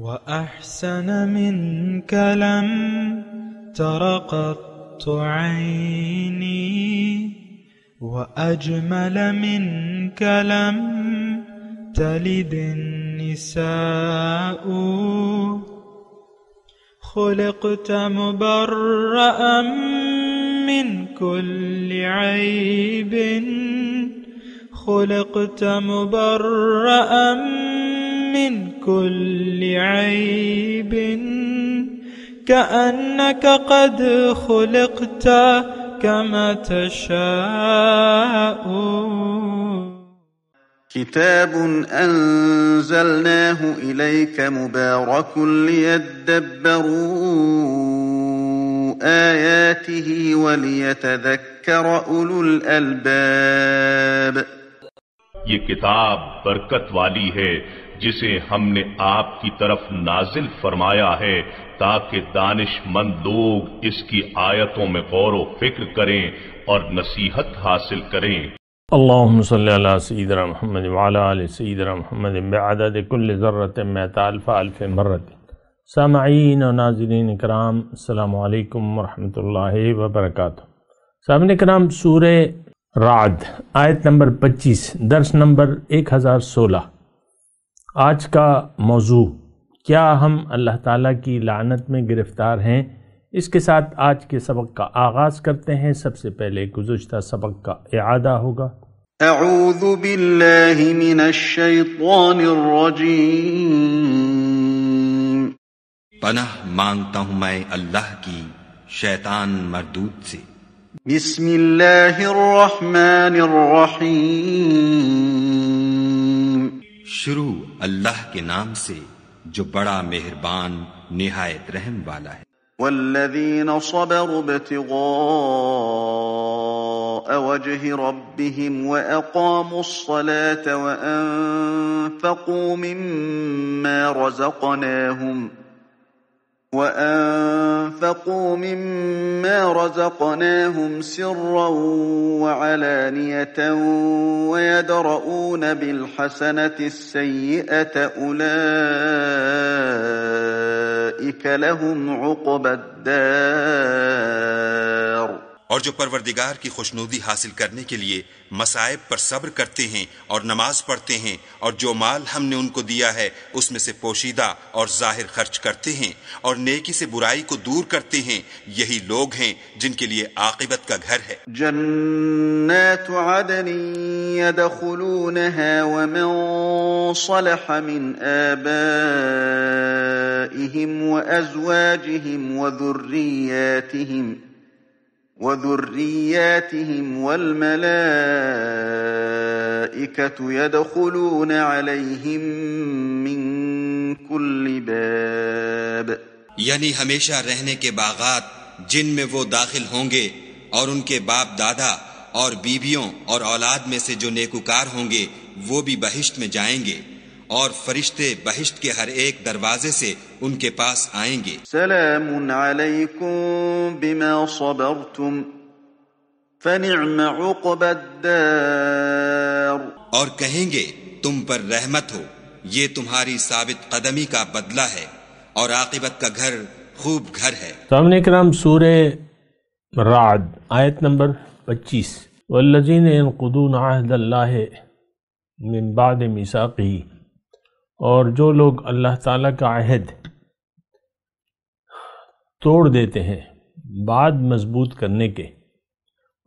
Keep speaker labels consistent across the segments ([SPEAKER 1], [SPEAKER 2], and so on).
[SPEAKER 1] وأحسن منك لم تر قط عيني، وأجمل منك لم تلد النساء. خلقت مبرأ من كل عيب، خلقت مبرأ من كل عيب، كأنك قد خلقت كما تشاء.
[SPEAKER 2] كتاب أنزلناه إليك مبارك ليدبروا آياته وليتذكر أولو الألباب.
[SPEAKER 3] یہ کتاب برکت والی ہے جسے ہم نے آپ کی طرف نازل فرمایا ہے تاکہ دانش مند لوگ اس کی آیتوں میں غور و فکر کریں اور نصیحت حاصل کریں۔
[SPEAKER 4] اللہم صلی علی سیدنا محمد وعلی آل سیدنا محمد بعدد کل ذرۃ مئۃ الف الف مرۃ۔ سامعین و ناظرین کرام، السلام علیکم ورحمۃ اللہ وبرکاتہ۔ سامعین کرام، سورہ رعد آیت نمبر 25، درس نمبر 1016۔ آج کا موضوع، کیا ہم اللہ تعالیٰ کی لعنت میں گرفتار ہیں؟ اس کے ساتھ آج کے سبق کا آغاز کرتے ہیں۔ سب سے پہلے گزشتہ سبق کا اعادہ ہوگا۔
[SPEAKER 2] اعوذ باللہ من الشیطان الرجیم۔
[SPEAKER 5] پناہ مانگتا ہوں میں اللہ کی شیطان مردود سے۔
[SPEAKER 2] بسم اللہ الرحمن الرحیم۔
[SPEAKER 5] شروع اللہ کے نام سے جو بڑا مہربان نہایت رحم والا ہے۔
[SPEAKER 2] والذین صبروا ابتغاء وجه ربهم وأقاموا الصلاة وأنفقوا مما رزقناهم سرا وعلانية ويدرؤون بالحسنة السيئة أولئك لهم عقبى الدار۔
[SPEAKER 5] اور جو پروردگار کی خوشنودی حاصل کرنے کے لیے مصائب پر صبر کرتے ہیں اور نماز پڑھتے ہیں، اور جو مال ہم نے ان کو دیا ہے اس میں سے پوشیدہ اور ظاہر خرچ کرتے ہیں، اور نیکی سے برائی کو دور کرتے ہیں، یہی لوگ ہیں جن کے لیے عاقبت کا گھر ہے۔
[SPEAKER 2] جنات عدن يدخلونها ومن صلح من آبائهم وأزواجهم وذرياتهم والملائكة يدخلون عليهم من كل باب۔
[SPEAKER 5] یعنی ہمیشہ رہنے کے باغات جن میں وہ داخل ہوں گے، اور ان کے باپ دادا اور بیویوں اور اولاد میں سے جو نیکوکار ہوں گے وہ بھی بہشت میں جائیں گے، اور فرشتے بہشت کے ہر ایک دروازے سے ان کے پاس آئیں گے۔
[SPEAKER 2] سلام علیکم بما صبرتم فنعم عقبى الدار۔
[SPEAKER 5] اور کہیں گے تم پر رحمت ہو، یہ تمہاری ثابت قدمی کا بدلہ ہے، اور عاقبت کا گھر خوب گھر ہے۔
[SPEAKER 4] سامعین کرام، سورہ رعد آیت نمبر 25۔ والذین ينقضون عہد اللہ من بعد میثاقہ، اور جو لوگ اللہ تعالیٰ کا عہد توڑ دیتے ہیں بعد مضبوط کرنے کے،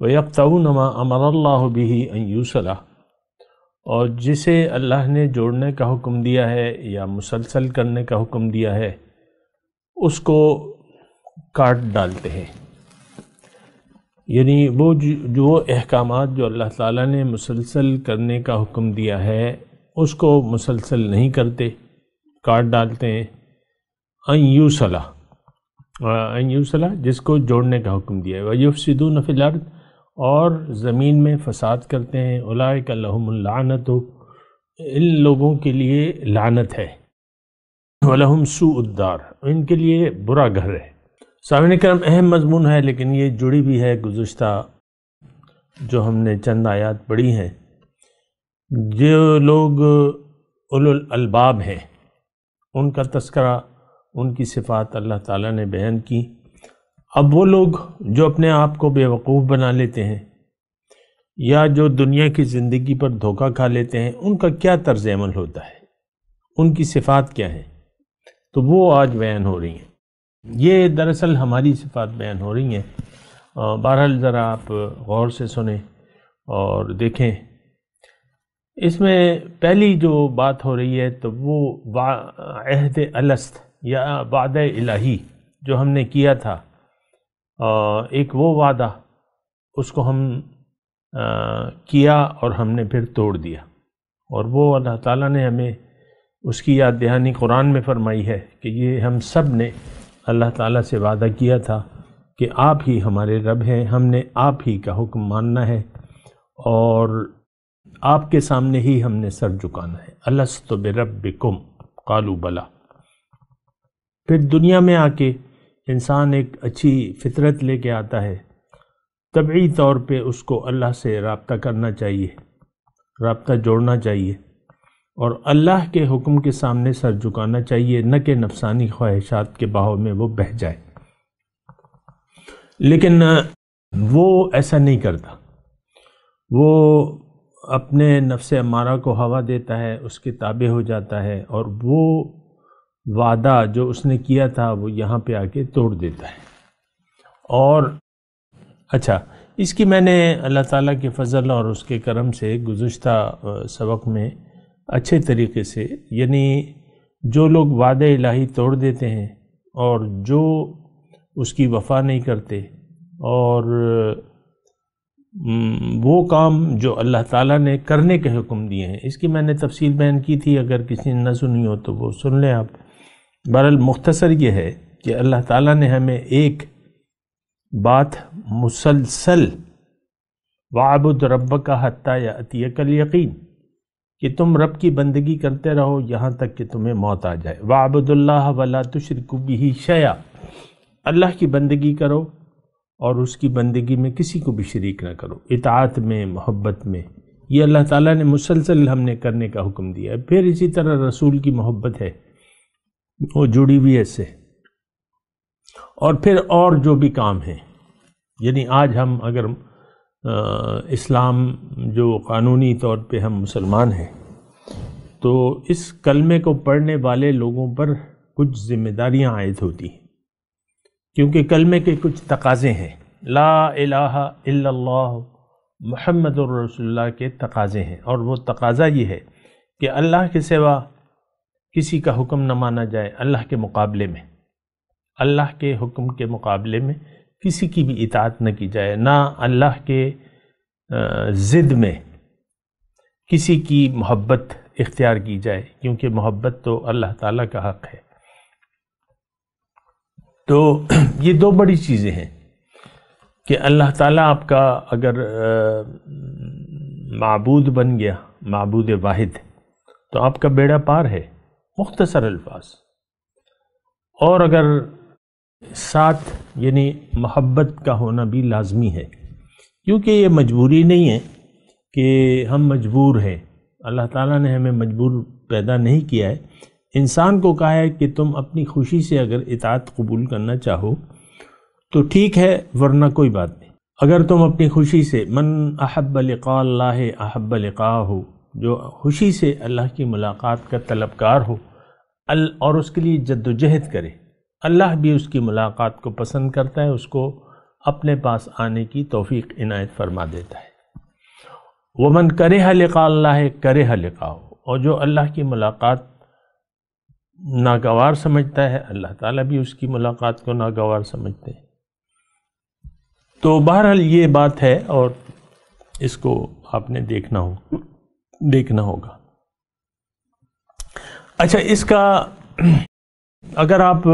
[SPEAKER 4] وَيَقْطَعُونَ مَا أَمَرَ اللَّهُ بِهِ أَن يُوصَلَ، اور جسے اللہ نے جوڑنے کا حکم دیا ہے یا مسلسل کرنے کا حکم دیا ہے اس کو کاٹ ڈالتے ہیں۔ یعنی وہ جو احکامات جو اللہ تعالیٰ نے مسلسل کرنے کا حکم دیا ہے اس کو مسلسل نہیں کرتے، کاٹ ڈالتے ہیں۔ ان یوصلہ جس کو جوڑنے کا حکم دیا ہے، وَيُفْسِدُونَ فِي الْأَرْضِ، اور زمین میں فساد کرتے ہیں۔ اولئک لہم اللعنۃ، ان لوگوں کے لیے لعنت ہے۔ وَلَهُمْ سُوءُ الدَّارِ، ان کے لیے برا گھر ہے۔ سامعین کرام، اہم مضمون ہے لیکن یہ جڑی بھی ہے گزشتہ جو ہم نے چند آیات پڑھی ہیں۔ جو لوگ اولو الالباب ہیں ان کا تذکرہ، ان کی صفات اللہ تعالیٰ نے بیان کی۔ اب وہ لوگ جو اپنے آپ کو بیوقوف بنا لیتے ہیں یا جو دنیا کی زندگی پر دھوکہ کھا لیتے ہیں، ان کا کیا طرز عمل ہوتا ہے، ان کی صفات کیا ہیں، تو وہ آج بیان ہو رہی ہیں۔ یہ دراصل ہماری صفات بیان ہو رہی ہیں۔ بہرحال ذرا آپ غور سے سنیں اور دیکھیں۔ اس میں پہلی جو بات ہو رہی ہے تو وہ عہد الست یا وعدہ الہی جو ہم نے کیا تھا، ایک وہ وعدہ، اس کو ہم کیا اور ہم نے پھر توڑ دیا، اور وہ اللہ تعالیٰ نے ہمیں اس کی یاد دہانی قرآن میں فرمائی ہے کہ یہ ہم سب نے اللہ تعالیٰ سے وعدہ کیا تھا کہ آپ ہی ہمارے رب ہیں، ہم نے آپ ہی کا حکم ماننا ہے اور آپ کے سامنے ہی ہم نے سر جھکانا ہے۔ الست بربکم قالوا بلا۔ پھر دنیا میں آ کے انسان ایک اچھی فطرت لے کے آتا ہے، طبعی طور پہ اس کو اللہ سے رابطہ کرنا چاہیے، رابطہ جوڑنا چاہیے، اور اللہ کے حکم کے سامنے سر جھکانا چاہیے، نہ کہ نفسانی خواہشات کے بہاؤ میں وہ بہہ جائے۔ لیکن وہ ایسا نہیں کرتا، وہ اپنے نفس امارہ کو ہوا دیتا ہے، اس کے تابع ہو جاتا ہے، اور وہ وعدہ جو اس نے کیا تھا وہ یہاں پہ آ کے توڑ دیتا ہے۔ اور اچھا، اس کی میں نے اللہ تعالیٰ کے فضل اور اس کے کرم سے گزشتہ سبق میں اچھے طریقے سے، یعنی جو لوگ وعدہ الہی توڑ دیتے ہیں اور جو اس کی وفا نہیں کرتے، اور وہ کام جو اللہ تعالیٰ نے کرنے کے حکم دیے ہیں، اس کی میں نے تفصیل بیان کی تھی، اگر کسی نے نہ سنی ہو تو وہ سن لیں آپ۔ بہرحال مختصر یہ ہے کہ اللہ تعالیٰ نے ہمیں ایک بات مسلسل وَاعْبُدْ رَبَّكَ حَتَّى يَأْتِيَكَ الْيَقِينُ، کہ تم رب کی بندگی کرتے رہو یہاں تک کہ تمہیں موت آ جائے۔ وَاعْبُدُ اللَّهَ وَلَا تُشْرِكُوا بِهِ شَيْئًا، اللہ کی بندگی کرو اور اس کی بندگی میں کسی کو بھی شریک نہ کرو، اطاعت میں، محبت میں۔ یہ اللہ تعالیٰ نے مسلسل ہم نے کرنے کا حکم دیا ہے۔ پھر اسی طرح رسول کی محبت ہے، وہ جڑی ہوئی ہے اس سے، اور پھر اور جو بھی کام ہیں، یعنی آج ہم اگر اسلام جو قانونی طور پہ ہم مسلمان ہیں، تو اس کلمے کو پڑھنے والے لوگوں پر کچھ ذمہ داریاں عائد ہوتی ہیں، کیونکہ کلمے کے کچھ تقاضے ہیں۔ لا الہ الا اللہ محمد الرسول اللہ کے تقاضے ہیں، اور وہ تقاضا یہ ہے کہ اللہ کے سوا کسی کا حکم نہ مانا جائے، اللہ کے مقابلے میں، اللہ کے حکم کے مقابلے میں کسی کی بھی اطاعت نہ کی جائے، نہ اللہ کے ضد میں کسی کی محبت اختیار کی جائے، کیونکہ محبت تو اللہ تعالیٰ کا حق ہے۔ تو یہ دو بڑی چیزیں ہیں کہ اللہ تعالیٰ آپ کا اگر معبود بن گیا، معبود واحد، تو آپ کا بیڑا پار ہے، مختصر الفاظ۔ اور اگر ساتھ یعنی محبت کا ہونا بھی لازمی ہے، کیونکہ یہ مجبوری نہیں ہے کہ ہم مجبور ہیں، اللہ تعالیٰ نے ہمیں مجبور پیدا نہیں کیا ہے۔ انسان کو کہا ہے کہ تم اپنی خوشی سے اگر اطاعت قبول کرنا چاہو تو ٹھیک ہے، ورنہ کوئی بات نہیں۔ اگر تم اپنی خوشی سے، من احب لقاء اللہ احب لقاءہ، جو خوشی سے اللہ کی ملاقات کا طلبگار ہو اور اس کے لیے جد و جہد کرے، اللہ بھی اس کی ملاقات کو پسند کرتا ہے، اس کو اپنے پاس آنے کی توفیق عنایت فرما دیتا ہے۔ ومن کرہ لقاء اللہ کرہ لقاءہ، اور جو اللہ کی ملاقات ناگوار سمجھتا ہے، اللہ تعالیٰ بھی اس کی ملاقات کو ناگوار سمجھتے ہیں۔ تو بہرحال یہ بات ہے، اور اس کو آپ نے دیکھنا ہوگا۔ اچھا، اس کا اگر آپ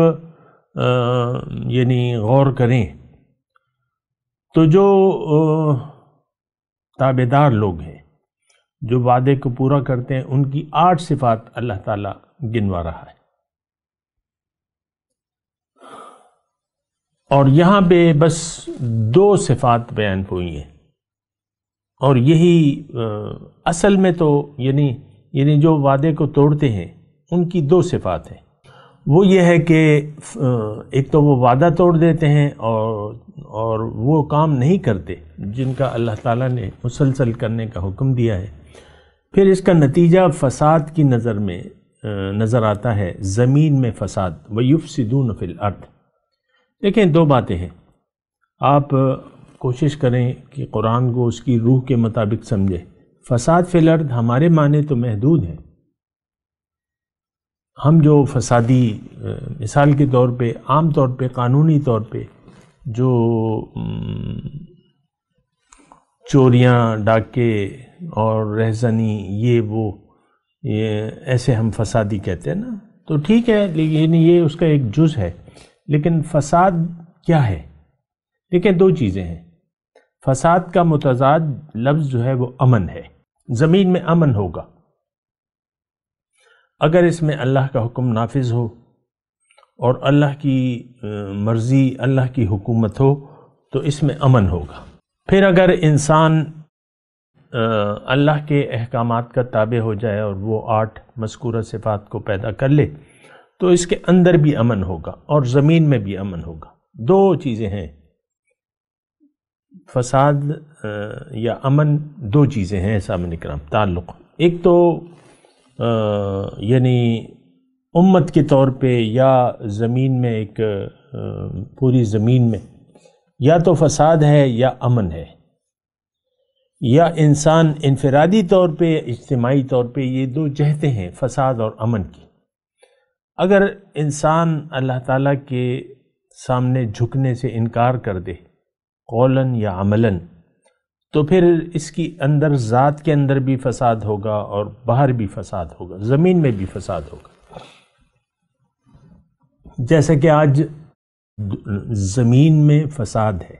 [SPEAKER 4] یعنی غور کریں تو جو تابعدار لوگ ہیں، جو وعدے کو پورا کرتے ہیں، ان کی 8 صفات اللہ تعالیٰ گنوا رہا ہے، اور یہاں پہ بس 2 صفات بیان ہوئی ہیں، اور یہی اصل میں تو یعنی جو وعدے کو توڑتے ہیں ان کی 2 صفات ہیں۔ وہ یہ ہے کہ ایک تو وہ وعدہ توڑ دیتے ہیں اور وہ کام نہیں کرتے جن کا اللہ تعالیٰ نے مسلسل کرنے کا حکم دیا ہے. پھر اس کا نتیجہ فساد کی نظر میں نظر آتا ہے، زمین میں فساد. وَيُفْسِدُونَ فِي الْأَرْضِ. دیکھیں دو باتیں ہیں، آپ کوشش کریں کہ قرآن کو اس کی روح کے مطابق سمجھیں. فساد فی الارض ہمارے معنی تو محدود ہیں. ہم جو فسادی مثال کے طور پہ عام طور پہ قانونی طور پہ جو چوریاں، ڈاکے اور رہزنی یہ ایسے ہم فسادی کہتے ہیں نا، تو ٹھیک ہے، لیکن یہ اس کا ایک جز ہے. لیکن فساد کیا ہے؟ دیکھیں دو چیزیں ہیں. فساد کا متضاد لفظ جو ہے وہ امن ہے. زمین میں امن ہوگا اگر اس میں اللہ کا حکم نافذ ہو اور اللہ کی مرضی، اللہ کی حکومت ہو، تو اس میں امن ہوگا. پھر اگر انسان اللہ کے احکامات کا تابع ہو جائے اور وہ 8 مذکورہ صفات کو پیدا کر لے تو اس کے اندر بھی امن ہوگا اور زمین میں بھی امن ہوگا. دو چیزیں ہیں، فساد یا امن، دو چیزیں ہیں سامنے کرام تعلق. ایک تو یعنی امت کے طور پہ یا زمین میں ایک پوری زمین میں یا تو فساد ہے یا امن ہے، یا انسان انفرادی طور پہ اجتماعی طور پہ، یہ دو جہتیں ہیں فساد اور امن کی. اگر انسان اللہ تعالیٰ کے سامنے جھکنے سے انکار کر دے قولاً یا عملاً، تو پھر اس کی اندر ذات کے اندر بھی فساد ہوگا اور باہر بھی فساد ہوگا، زمین میں بھی فساد ہوگا. جیسا کہ آج زمین میں فساد ہے.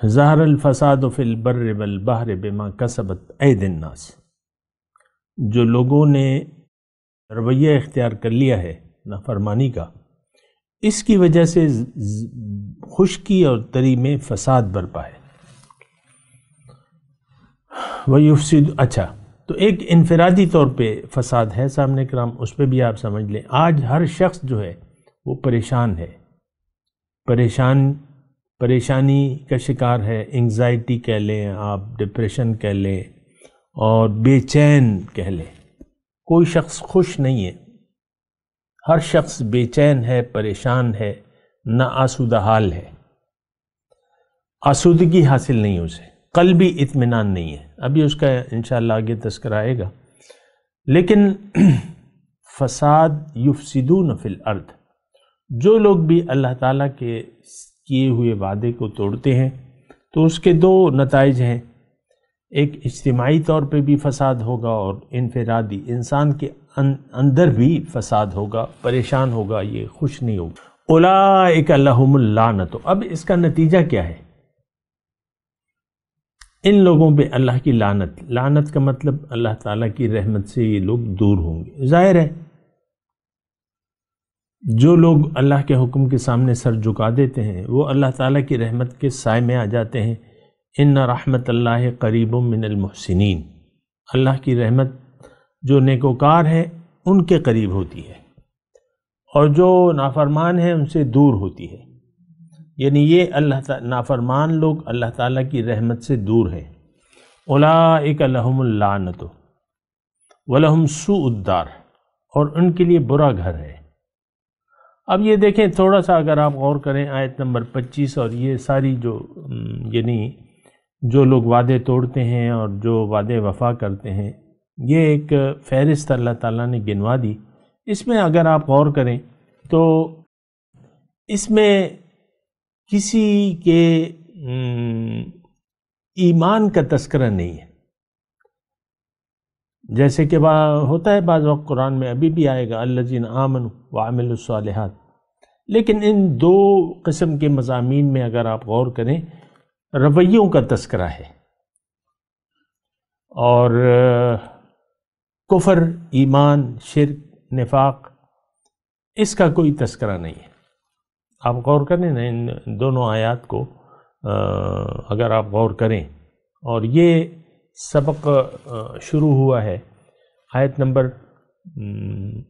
[SPEAKER 4] ظہر الفساد فی البر والبحر بما کسبت ایدی الناس. جو لوگوں نے رویہ اختیار کر لیا ہے نافرمانی کا، اس کی وجہ سے خشکی اور تری میں فساد برپا ہے. وَيُفْسِدُ. اچھا، تو ایک انفرادی طور پہ فساد ہے سامنے کرام، اس پہ بھی آپ سمجھ لیں. آج ہر شخص جو ہے وہ پریشان ہے، پریشانی کا شکار ہے. انگزائٹی کہہ لیں آپ، ڈپریشن کہہ لیں اور بے چین کہہ لیں. کوئی شخص خوش نہیں ہے، ہر شخص بے چین ہے، پریشان ہے، نہ آسودہ حال ہے. آسودگی حاصل نہیں اسے، قلبی اطمینان نہیں ہے. ابھی اس کا انشاءاللہ آگے تذکرہ آئے گا. لیکن فساد یفسدون فی الارض، جو لوگ بھی اللہ تعالیٰ کے کیے ہوئے وعدے کو توڑتے ہیں تو اس کے دو نتائج ہیں. ایک اجتماعی طور پہ بھی فساد ہوگا اور انفرادی انسان کے اندر بھی فساد ہوگا، پریشان ہوگا، یہ خوش نہیں ہوگا. اولئک لہم اللعنۃ. اب اس کا نتیجہ کیا ہے؟ ان لوگوں پہ اللہ کی لعنت. لعنت کا مطلب اللہ تعالیٰ کی رحمت سے یہ لوگ دور ہوں گے. ظاہر ہے جو لوگ اللہ کے حکم کے سامنے سر جھکا دیتے ہیں وہ اللہ تعالیٰ کی رحمت کے سائے میں آ جاتے ہیں. ان رحمت اللہ قریب من المحسنین. اللہ کی رحمت جو نیکوکار ہیں ان کے قریب ہوتی ہے اور جو نافرمان ہیں ان سے دور ہوتی ہے. یعنی یہ نافرمان لوگ اللہ تعالیٰ کی رحمت سے دور ہیں. اولئک لہم اللعنۃ ولہم سوء الدار. اور ان کے لیے برا گھر ہے. اب یہ دیکھیں تھوڑا سا اگر آپ غور کریں آیت نمبر 25 اور یہ ساری جو یعنی جو لوگ وعدے توڑتے ہیں اور جو وعدے وفا کرتے ہیں، یہ ایک فہرست اللہ تعالیٰ نے گنوا دی. اس میں اگر آپ غور کریں تو اس میں کسی کے ایمان کا تذکرہ نہیں ہے. جیسے کہ ہوتا ہے بعض وقت قرآن میں، ابھی بھی آئے گا الذین آمنوا وعملوا الصالحات. لیکن ان دو قسم کے مضامین میں اگر آپ غور کریں رویوں کا تذکرہ ہے اور کفر، ایمان، شرک، نفاق، اس کا کوئی تذکرہ نہیں ہے. آپ غور کریں نا ان دونوں آیات کو، اگر آپ غور کریں. اور یہ سبق شروع ہوا ہے آیت نمبر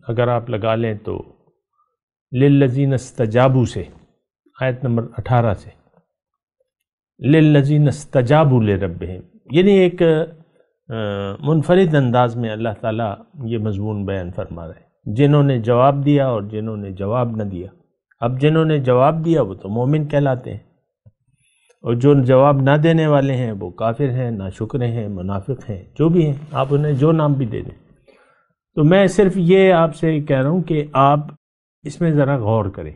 [SPEAKER 4] اگر آپ لگا لیں تو للذین استجابوا سے، آیت نمبر 18 سے، للذین استجابوا لربہم، یعنی ایک منفرد انداز میں اللہ تعالیٰ یہ مضمون بیان فرما رہے ہیں، جنہوں نے جواب دیا اور جنہوں نے جواب نہ دیا۔ اب جنہوں نے جواب دیا وہ تو مومن کہلاتے ہیں، اور جو جواب نہ دینے والے ہیں وہ کافر ہیں، ناشکر ہیں، منافق ہیں، جو بھی ہیں، آپ انہیں جو نام بھی دے دیں۔ تو میں صرف یہ آپ سے کہہ رہا ہوں کہ آپ اس میں ذرا غور کریں۔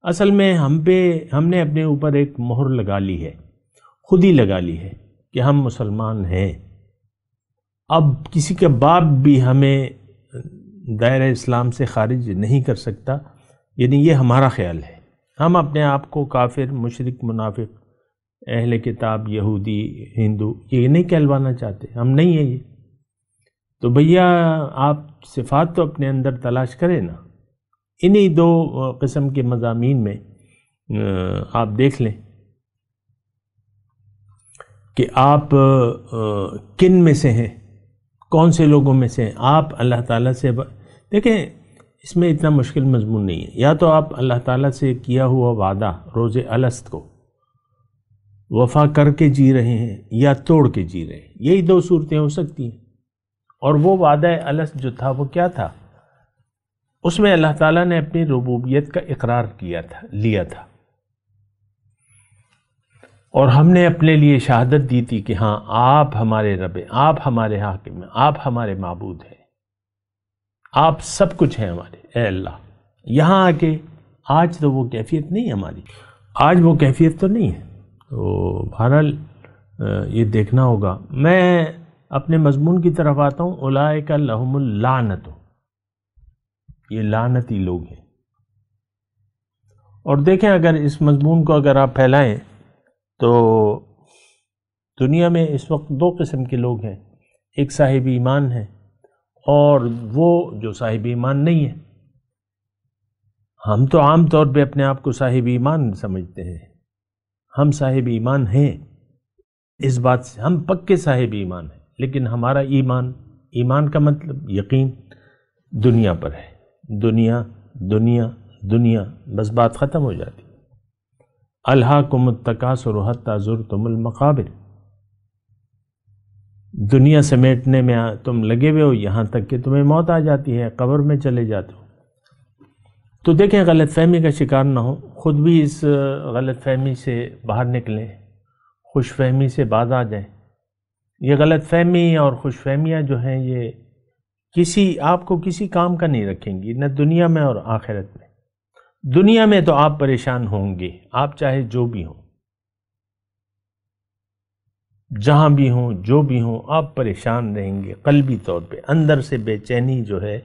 [SPEAKER 4] اصل میں ہم نے اپنے اوپر ایک مہر لگا لی ہے، خود ہی لگا لی ہے کہ ہم مسلمان ہیں۔ اب کسی کا باپ بھی ہمیں دائرہ اسلام سے خارج نہیں کر سکتا، یعنی یہ ہمارا خیال ہے۔ ہم اپنے آپ کو کافر، مشرک، منافق، اہل کتاب، یہودی، ہندو یہ نہیں کہلوانا چاہتے، ہم نہیں ہیں یہ۔ تو بھیا آپ صفات تو اپنے اندر تلاش کریں نا۔ انہی دو قسم کے مضامین میں آپ دیکھ لیں کہ آپ کن میں سے ہیں، کون سے لوگوں میں سے ہیں۔ آپ اللہ تعالیٰ سے دیکھیں، اس میں اتنا مشکل مضمون نہیں ہے۔ یا تو آپ اللہ تعالیٰ سے کیا ہوا وعدہ روز الست کو وفا کر کے جی رہے ہیں یا توڑ کے جی رہے ہیں، یہی دو صورتیں ہو سکتی ہیں۔ اور وہ وعدہ الست جو تھا وہ کیا تھا؟ اس میں اللہ تعالیٰ نے اپنی ربوبیت کا اقرار لیا تھا، اور ہم نے اپنے لیے شہادت دی تھی کہ ہاں آپ ہمارے رب ہیں، آپ ہمارے حاکم ہیں، آپ ہمارے معبود ہیں، آپ سب کچھ ہیں ہمارے، اے اللہ۔ یہاں آ کے آج تو وہ کیفیت نہیں ہے ہماری، آج وہ کیفیت تو نہیں ہے۔ تو بہرحال یہ دیکھنا ہوگا۔ میں اپنے مضمون کی طرف آتا ہوں۔ اولئک لہم اللعنۃ، یہ لعنتی لوگ ہیں۔ اور دیکھیں، اگر اس مضمون کو اگر آپ پھیلائیں تو دنیا میں اس وقت دو قسم کے لوگ ہیں، ایک صاحب ایمان ہے اور وہ جو صاحب ایمان نہیں ہے۔ ہم تو عام طور پہ اپنے آپ کو صاحب ایمان سمجھتے ہیں، ہم صاحب ایمان ہیں، اس بات سے ہم پکے صاحب ایمان ہیں، لیکن ہمارا ایمان کا مطلب یقین دنیا پر ہے۔ دنیا دنیا دنیا، بس بات ختم ہو جاتی۔ الہاکم التکاثر حتی زرتم المقابر، دنیا سمیٹنے میں تم لگے ہوئے ہو یہاں تک کہ تمہیں موت آ جاتی ہے، قبر میں چلے جاتے ہو۔ تو دیکھیں، غلط فہمی کا شکار نہ ہو، خود بھی اس غلط فہمی سے باہر نکلیں، خوش فہمی سے باز آ جائیں۔ یہ غلط فہمی اور خوش فہمیاں جو ہیں یہ آپ کو کسی کام کا نہیں رکھیں گی، نہ دنیا میں اور آخرت میں۔ دنیا میں تو آپ پریشان ہوں گے، آپ چاہے جو بھی ہوں، جہاں بھی ہوں، جو بھی ہوں، آپ پریشان رہیں گے قلبی طور پہ۔ اندر سے بے چینی جو ہے،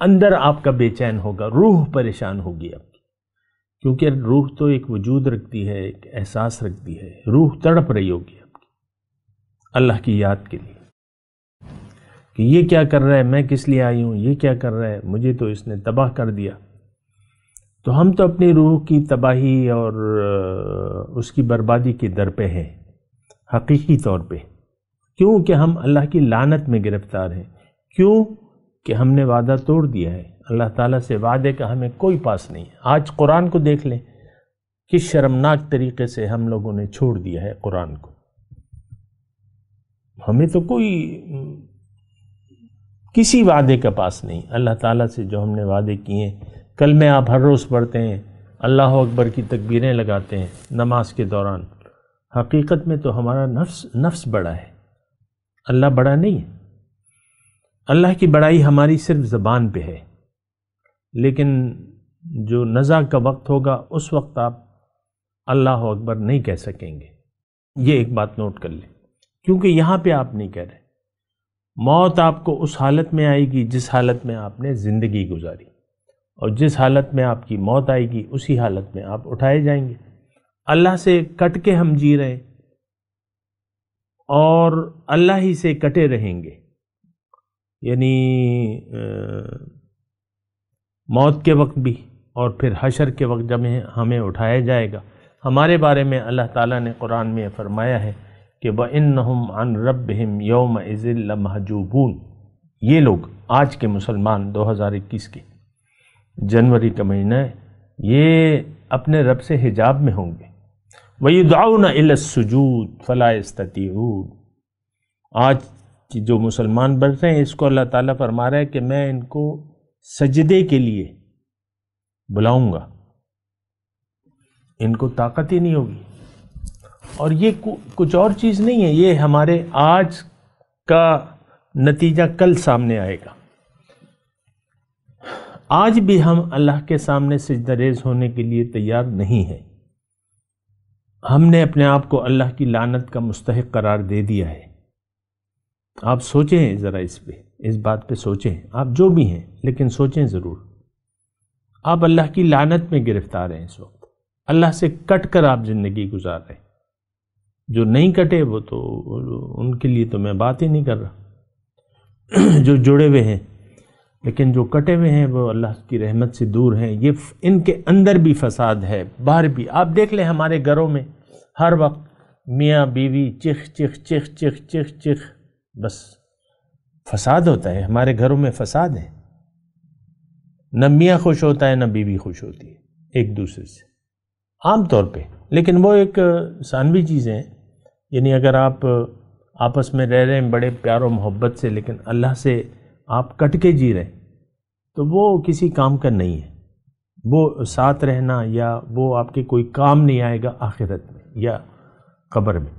[SPEAKER 4] اندر آپ کا بے چین ہوگا، روح پریشان ہوگی آپ کی، کیونکہ روح تو ایک وجود رکھتی ہے، ایک احساس رکھتی ہے، روح تڑپ رہی ہوگی آپ کی اللہ کی یاد کے لیے، کہ یہ کیا کر رہا ہے، میں کس لیے آئی ہوں، یہ کیا کر رہا ہے، مجھے تو اس نے تباہ کر دیا۔ تو ہم تو اپنی روح کی تباہی اور اس کی بربادی کے در پہ ہیں حقیقی طور پہ، کیوں کہ ہم اللہ کی لعنت میں گرفتار ہیں، کیوں کہ ہم نے وعدہ توڑ دیا ہے۔ اللہ تعالیٰ سے وعدے کا ہمیں کوئی پاس نہیں ہے۔ آج قرآن کو دیکھ لیں، کس شرمناک طریقے سے ہم لوگوں نے چھوڑ دیا ہے قرآن کو۔ ہمیں تو کوئی کسی وعدے کا پاس نہیں اللہ تعالیٰ سے، جو ہم نے وعدے کیے ہیں۔ کلمے آپ ہر روز پڑھتے ہیں، اللہ اکبر کی تکبیریں لگاتے ہیں نماز کے دوران، حقیقت میں تو ہمارا نفس بڑا ہے، اللہ بڑا نہیں ہے۔ اللہ کی بڑائی ہماری صرف زبان پہ ہے، لیکن جو نزع کا وقت ہوگا اس وقت آپ اللہ اکبر نہیں کہہ سکیں گے۔ یہ ایک بات نوٹ کر لیں، کیونکہ یہاں پہ آپ نہیں کہہ رہے۔ موت آپ کو اس حالت میں آئے گی جس حالت میں آپ نے زندگی گزاری، اور جس حالت میں آپ کی موت آئے گی اسی حالت میں آپ اٹھائے جائیں گے۔ اللہ سے کٹ کے ہم جی رہے اور اللہ ہی سے کٹے رہیں گے، یعنی موت کے وقت بھی اور پھر حشر کے وقت جب ہمیں اٹھایا جائے گا۔ ہمارے بارے میں اللہ تعالیٰ نے قرآن میں فرمایا ہے کہ وَإِنَّهُمْ عَنْ رَبِّهِمْ يَوْمَئِذٍ لَمَحْجُوبُونَ، یہ لوگ آج کے مسلمان 2021 کے، جنوری کا مہینہ ہے، یہ اپنے رب سے حجاب میں ہوں گے۔ وَيُدْعَوْنَ إِلَى السُّجُودِ فَلَا يَسْتَطِيعُونَ۔ آج کی جو مسلمان بن رہے ہیں، اس کو اللہ تعالیٰ فرما رہا ہے کہ میں ان کو سجدے کے لیے بلاؤں گا، ان کو طاقت ہی نہیں ہوگی۔ اور یہ کچھ اور چیز نہیں ہے، یہ ہمارے آج کا نتیجہ کل سامنے آئے گا۔ آج بھی ہم اللہ کے سامنے سجدہ ریز ہونے کے لیے تیار نہیں ہیں۔ ہم نے اپنے آپ کو اللہ کی لعنت کا مستحق قرار دے دیا ہے۔ آپ سوچیں ذرا اس بات پہ سوچیں، آپ جو بھی ہیں لیکن سوچیں ضرور۔ آپ اللہ کی لعنت میں گرفتار ہیں اس وقت، اللہ سے کٹ کر آپ زندگی گزار رہے ہیں۔ جو نہیں کٹے وہ تو ان کے لیے تو میں بات ہی نہیں کر رہا، جو جڑے ہوئے ہیں، لیکن جو کٹے ہوئے ہیں وہ اللہ کی رحمت سے دور ہیں۔ یہ ان کے اندر بھی فساد ہے، باہر بھی۔ آپ دیکھ لیں ہمارے گھروں میں ہر وقت میاں بیوی چخ چخ چخ چخ چخ چخ، بس فساد ہوتا ہے ہمارے گھروں میں، فساد ہے۔ نہ میاں خوش ہوتا ہے نہ بیوی خوش ہوتی ہے ایک دوسرے سے عام طور پہ، لیکن وہ ایک ثانوی چیزیں ہیں۔ یعنی اگر آپ آپس میں رہ رہے ہیں بڑے پیار و محبت سے، لیکن اللہ سے آپ کٹ کے جی رہے تو وہ کسی کام کا نہیں ہے۔ وہ ساتھ رہنا یا وہ آپ کے کوئی کام نہیں آئے گا آخرت میں یا قبر میں۔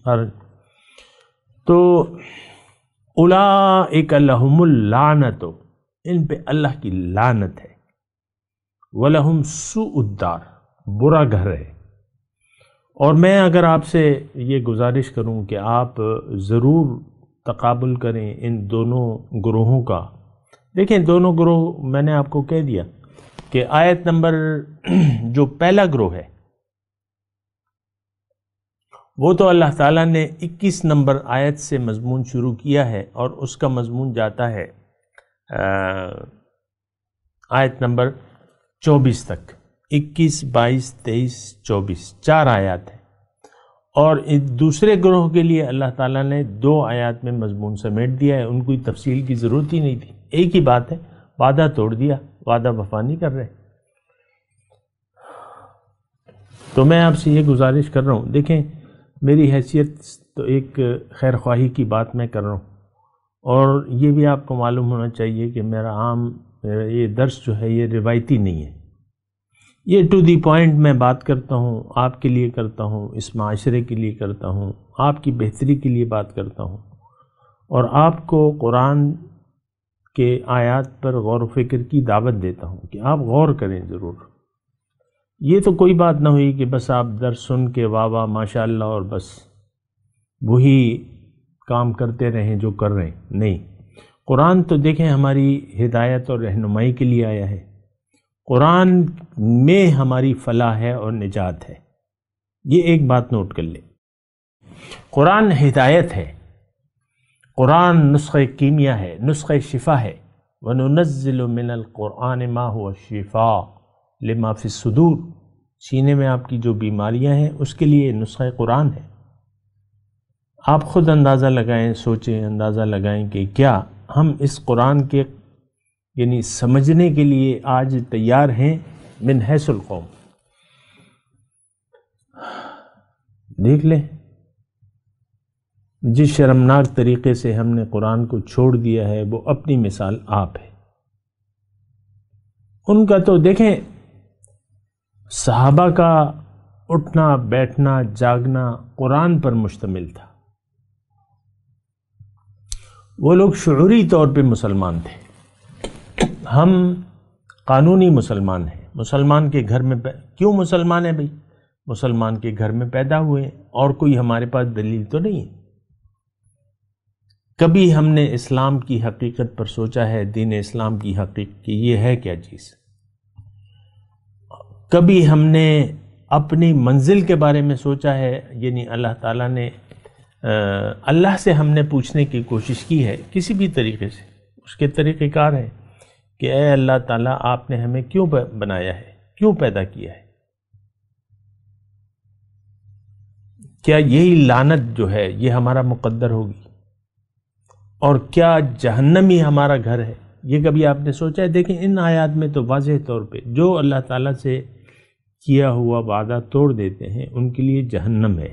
[SPEAKER 4] اور تو اولئک لہم اللعنۃ، ان پہ اللہ کی لعنت ہے، وَلَهُمْ سُوءُ الدَّارِ، برا گھر ہے۔ اور میں اگر آپ سے یہ گزارش کروں کہ آپ ضرور تقابل کریں ان دونوں گروہوں کا۔ دیکھیں دونوں گروہ میں نے آپ کو کہہ دیا کہ آیت نمبر جو پہلا گروہ ہے وہ تو اللہ تعالیٰ نے 21 نمبر آیت سے مضمون شروع کیا ہے، اور اس کا مضمون جاتا ہے آیت نمبر 24 تک۔ 21، 22، 23، 24 4 آیات ہیں، اور دوسرے گروہ کے لیے اللہ تعالیٰ نے 2 آیات میں مضمون سمیٹ دیا ہے۔ ان کو تفصیل کی ضرورت ہی نہیں تھی، ایک ہی بات ہے، وعدہ توڑ دیا، وعدہ وفا نہیں کر رہے۔ تو میں آپ سے یہ گزارش کر رہا ہوں، دیکھیں میری حیثیت تو ایک خیر خواہی کی بات میں کر رہا ہوں، اور یہ بھی آپ کو معلوم ہونا چاہیے کہ میرا یہ درس جو ہے یہ روایتی نہیں ہے، یہ ٹو دی پوائنٹ میں بات کرتا ہوں، آپ کے لیے کرتا ہوں، اس معاشرے کے لیے کرتا ہوں، آپ کی بہتری کے لیے بات کرتا ہوں، اور آپ کو قرآن کے آیات پر غور و فکر کی دعوت دیتا ہوں کہ آپ غور کریں ضرور۔ یہ تو کوئی بات نہ ہوئی کہ بس آپ درس سن کے واہ واہ ماشاء اللہ اور بس وہی کام کرتے رہیں جو کر رہے ہیں، نہیں۔ قرآن تو دیکھیں ہماری ہدایت اور رہنمائی کے لیے آیا ہے، قرآن میں ہماری فلاح ہے اور نجات ہے۔ یہ ایک بات نوٹ کر لیں، قرآن ہدایت ہے، قرآن نسخہ کیمیا ہے، نسخہ شفا ہے۔ وَنُنَزِّلُ مِنَ الْقُرْآنِ مَا هُوَ شِفَاءٌ لِمَا فِي الصُّدُورِ، سینے میں آپ کی جو بیماریاں ہیں اس کے لیے نسخہ قرآن ہے۔ آپ خود اندازہ لگائیں، سوچیں، اندازہ لگائیں کہ کیا ہم اس قرآن کے یعنی سمجھنے کے لیے آج تیار ہیں من حیث القوم۔ دیکھ لیں جس شرمناک طریقے سے ہم نے قرآن کو چھوڑ دیا ہے، وہ اپنی مثال آپ ہے۔ ان کا تو دیکھیں صحابہ کا اٹھنا بیٹھنا جاگنا قرآن پر مشتمل تھا، وہ لوگ شعوری طور پہ مسلمان تھے، ہم قانونی مسلمان ہیں۔ مسلمان کے گھر میں کیوں مسلمان ہیں بھائی؟ مسلمان کے گھر میں پیدا ہوئے، اور کوئی ہمارے پاس دلیل تو نہیں ہے۔ کبھی ہم نے اسلام کی حقیقت پر سوچا ہے، دین اسلام کی حقیقت کی یہ ہے کیا چیز؟ کبھی ہم نے اپنی منزل کے بارے میں سوچا ہے؟ یعنی اللہ تعالیٰ نے اللہ سے ہم نے پوچھنے کی کوشش کی ہے کسی بھی طریقے سے، اس کے طریقہ کار ہے کہ اے اللہ تعالیٰ آپ نے ہمیں کیوں بنایا ہے، کیوں پیدا کیا ہے؟ کیا یہی لعنت جو ہے یہ ہمارا مقدر ہوگی؟ اور کیا جہنم ہی ہمارا گھر ہے؟ یہ کبھی آپ نے سوچا ہے؟ دیکھیں ان آیات میں تو واضح طور پہ جو اللہ تعالیٰ سے کیا ہوا وعدہ توڑ دیتے ہیں ان کے لیے جہنم ہے.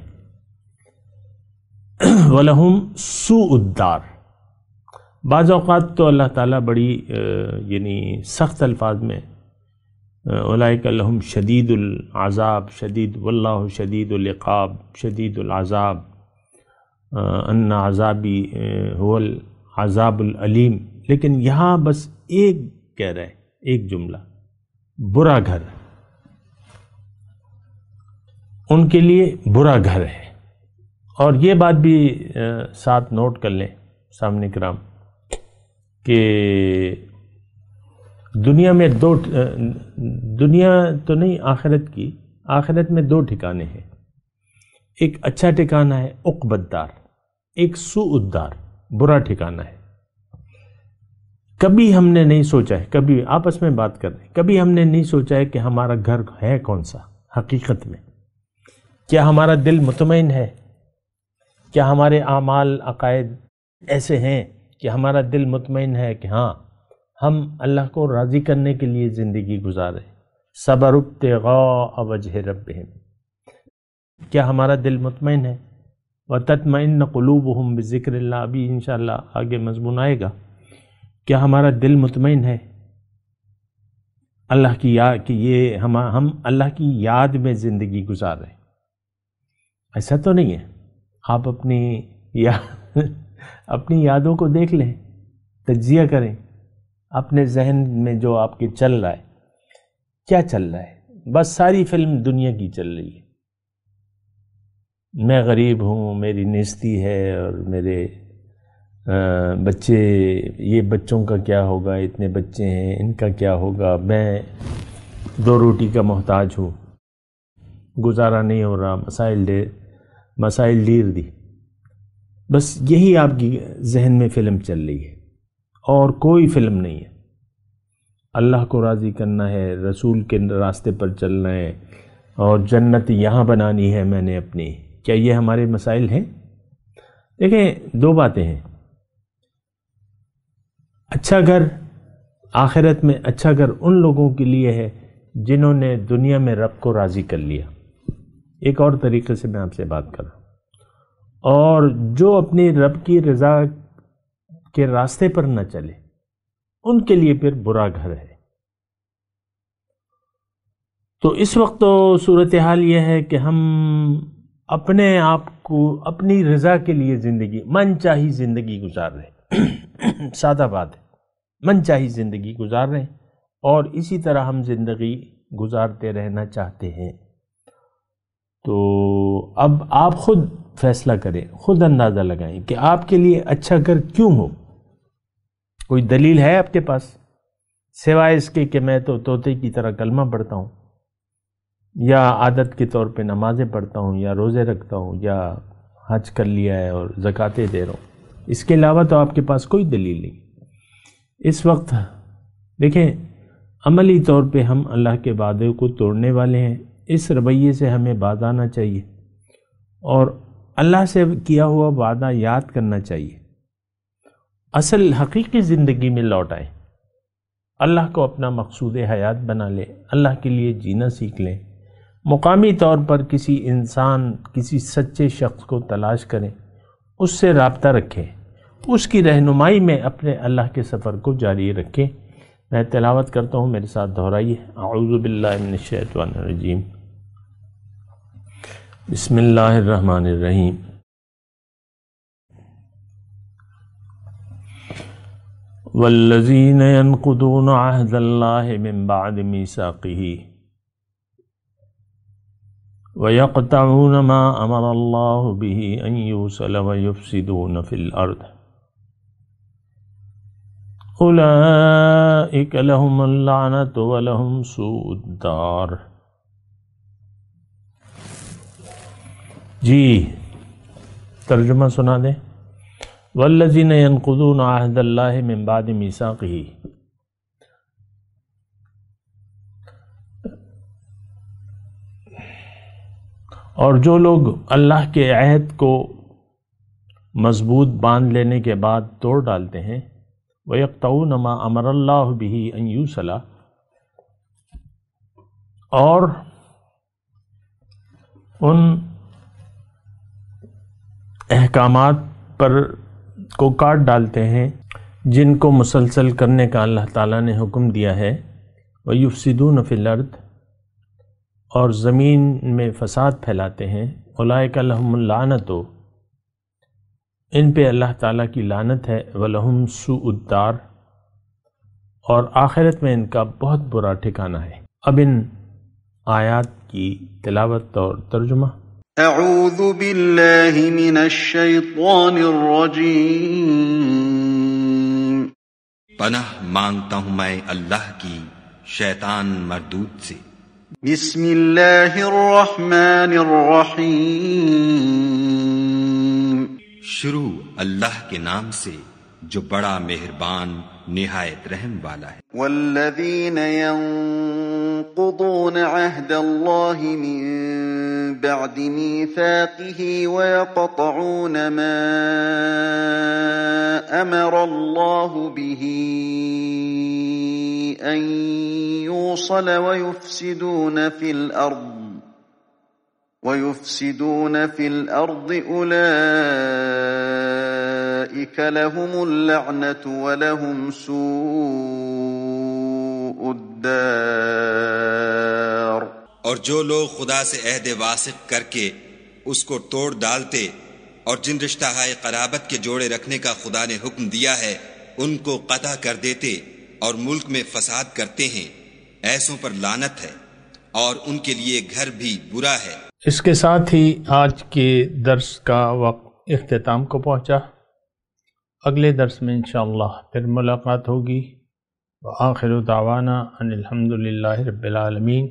[SPEAKER 4] وَلَهُمْ سُوءُ الدَّارِ. بعض اوقات تو اللہ تعالیٰ بڑی یعنی سخت الفاظ میں اولئک لہم شدید العذاب شدید واللہ شدید العقاب شدید العذاب ان عذابی هو العذاب العلیم، لیکن یہاں بس ایک کہہ رہے ہیں، ایک جملہ، برا گھر، ان کے لیے برا گھر ہے. اور یہ بات بھی ساتھ نوٹ کر لیں سامنے کرام کہ دنیا میں دنیا تو نہیں آخرت کی، آخرت میں 2 ٹھکانے ہیں. ایک اچھا ٹھکانہ ہے عقبۃ دار، ایک سوء الدار، برا ٹھکانہ ہے. کبھی ہم نے نہیں سوچا ہے، کبھی آپس میں بات کر رہے ہیں، کبھی ہم نے نہیں سوچا ہے کہ ہمارا گھر ہے کون سا حقیقت میں. کیا ہمارا دل مطمئن ہے؟ کیا ہمارے اعمال عقائد ایسے ہیں کہ ہمارا دل مطمئن ہے کہ ہاں ہم اللہ کو راضی کرنے کے لیے زندگی گزارے؟ صبر ابتغاء وجہ ربہم. کیا ہمارا دل مطمئن ہے؟ وتطمئن قلوبہم بذکر اللہ. ابھی انشاءاللہ آگے مضمون آئے گا. کیا ہمارا دل مطمئن ہے اللہ کی یاد کہ یہ ہم اللہ کی یاد میں زندگی گزار رہے ہیں؟ ایسا تو نہیں ہے. آپ اپنی یادوں کو دیکھ لیں، تجزیہ کریں، اپنے ذہن میں جو آپ کے چل رہا ہے، کیا چل رہا ہے؟ بس ساری فلم دنیا کی چل رہی ہے. میں غریب ہوں، میری نیستی ہے، اور میرے بچے، یہ بچوں کا کیا ہوگا، اتنے بچے ہیں ان کا کیا ہوگا، میں 2 روٹی کا محتاج ہوں، گزارا نہیں ہو رہا، مسائل ڈیر دی. بس یہی آپ کی ذہن میں فلم چل رہی ہے اور کوئی فلم نہیں ہے. اللہ کو راضی کرنا ہے، رسول کے راستے پر چلنا ہے، اور جنت یہاں بنانی ہے میں نے اپنی. کیا یہ ہمارے مسائل ہیں؟ دیکھیں 2 باتیں ہیں. اچھا گھر آخرت میں، اچھا گھر ان لوگوں کے لیے ہے جنہوں نے دنیا میں رب کو راضی کر لیا. ایک اور طریقے سے میں آپ سے بات کر رہا ہوں. اور جو اپنی رب کی رضا کے راستے پر نہ چلے ان کے لیے پھر برا گھر ہے. تو اس وقت تو صورتحال یہ ہے کہ ہم اپنے آپ کو اپنی رضا کے لیے زندگی، من چاہی زندگی گزار رہے ہیں. سادہ بات ہے، من چاہی زندگی گزار رہے ہیں، اور اسی طرح ہم زندگی گزارتے رہنا چاہتے ہیں. تو اب آپ خود فیصلہ کریں، خود اندازہ لگائیں کہ آپ کے لیے اچھا گھر کیوں ہو. کوئی دلیل ہے آپ کے پاس سوائے اس کے کہ میں تو طوطے کی طرح کلمہ پڑھتا ہوں، یا عادت کے طور پہ نمازیں پڑھتا ہوں، یا روزے رکھتا ہوں، یا حج کر لیا ہے اور زکاتیں دے رہا ہوں؟ اس کے علاوہ تو آپ کے پاس کوئی دلیل نہیں. اس وقت دیکھیں عملی طور پہ ہم اللہ کے وعدے کو توڑنے والے ہیں. اس رویے سے ہمیں باز آنا چاہیے اور اللہ سے کیا ہوا وعدہ یاد کرنا چاہیے. اصل حقیقی زندگی میں لوٹ آئیں، اللہ کو اپنا مقصود حیات بنا لیں، اللہ کے لیے جینا سیکھ لیں. مقامی طور پر کسی انسان، کسی سچے شخص کو تلاش کریں، اس سے رابطہ رکھیں، اس کی رہنمائی میں اپنے اللہ کے سفر کو جاری رکھیں. میں تلاوت کرتا ہوں، میرے ساتھ دہرائیے. اعوذ باللہ من الشیطان الرجیم. بسم اللہ الرحمن الرحیم. والذین ينقضون عہد اللہ من بعد میثاقہ وَيَقْطَعُونَ مَا أَمَرَ اللَّهُ بِهِ أَن يُوصَلَ وَيُفْسِدُونَ فِي الْأَرْضِ أُولَئِكَ لَهُمُ اللَّعْنَةُ وَلَهُمْ سُوءُ الدَّارِ. جی ترجمہ سنا دیں. وَالَّذِينَ يَنقُضُونَ عَهْدَ اللَّهِ مِن بَعْدِ مِيثَاقِهِ، اور جو لوگ اللہ کے عہد کو مضبوط باندھ لینے کے بعد توڑ ڈالتے ہیں، وَيَقْطَعُونَ مَا أَمَرَ اللَّهُ بِهِ أَن يُوصَلَ، اور ان احکامات پر کو کاٹ ڈالتے ہیں جن کو مسلسل کرنے کا اللہ تعالیٰ نے حکم دیا ہے، وَيُفْسِدُونَ فِي الْأَرْضِ، اور زمین میں فساد پھیلاتے ہیں، اولئک لہم اللعنۃ، ان پہ اللہ تعالیٰ کی لعنت ہے، وَلَهُمْ سُوءُ الدار، اور آخرت میں ان کا بہت برا ٹھکانہ ہے۔ اب ان آیات کی تلاوت اور ترجمہ۔
[SPEAKER 2] اعوذ باللہ من الشیطان الرجیم۔
[SPEAKER 5] پناہ مانگتا ہوں میں اللہ کی شیطان مردود سے۔
[SPEAKER 2] بسم اللہ الرحمن الرحیم۔
[SPEAKER 5] شروع اللہ کے نام سے جو بڑا مہربان نہایت رحم والا ہے۔
[SPEAKER 2] والذین ينقضون عہد اللہ من بعد میثاقہ ويقطعون ما امر اللہ به ان يوصل ويفسدون في الأرض أولئك لهم اللعنة ولهم سوء الدار۔
[SPEAKER 5] اور جو لوگ خدا سے عہد واثق کر کے اس کو توڑ ڈالتے اور جن رشتہ ہائے قرابت کے جوڑے رکھنے کا خدا نے حکم دیا ہے ان کو قطع کر دیتے اور ملک میں فساد کرتے ہیں، ایسوں پر لعنت ہے اور ان کے لیے گھر بھی برا ہے۔
[SPEAKER 4] اس کے ساتھ ہی آج کے درس کا وقت اختتام کو پہنچا۔ اگلے درس میں انشاءاللہ پھر ملاقات ہوگی۔ وآخر دعوانا ان الحمدللہ رب العالمین،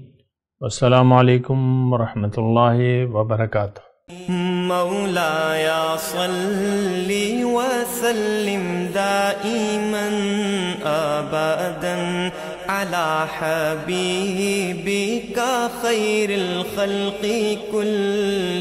[SPEAKER 4] والسلام علیکم ورحمۃ اللہ وبرکاتہ۔
[SPEAKER 1] مولایا صلی وسلم دائما ابدا على حبيبك خير الخلق كل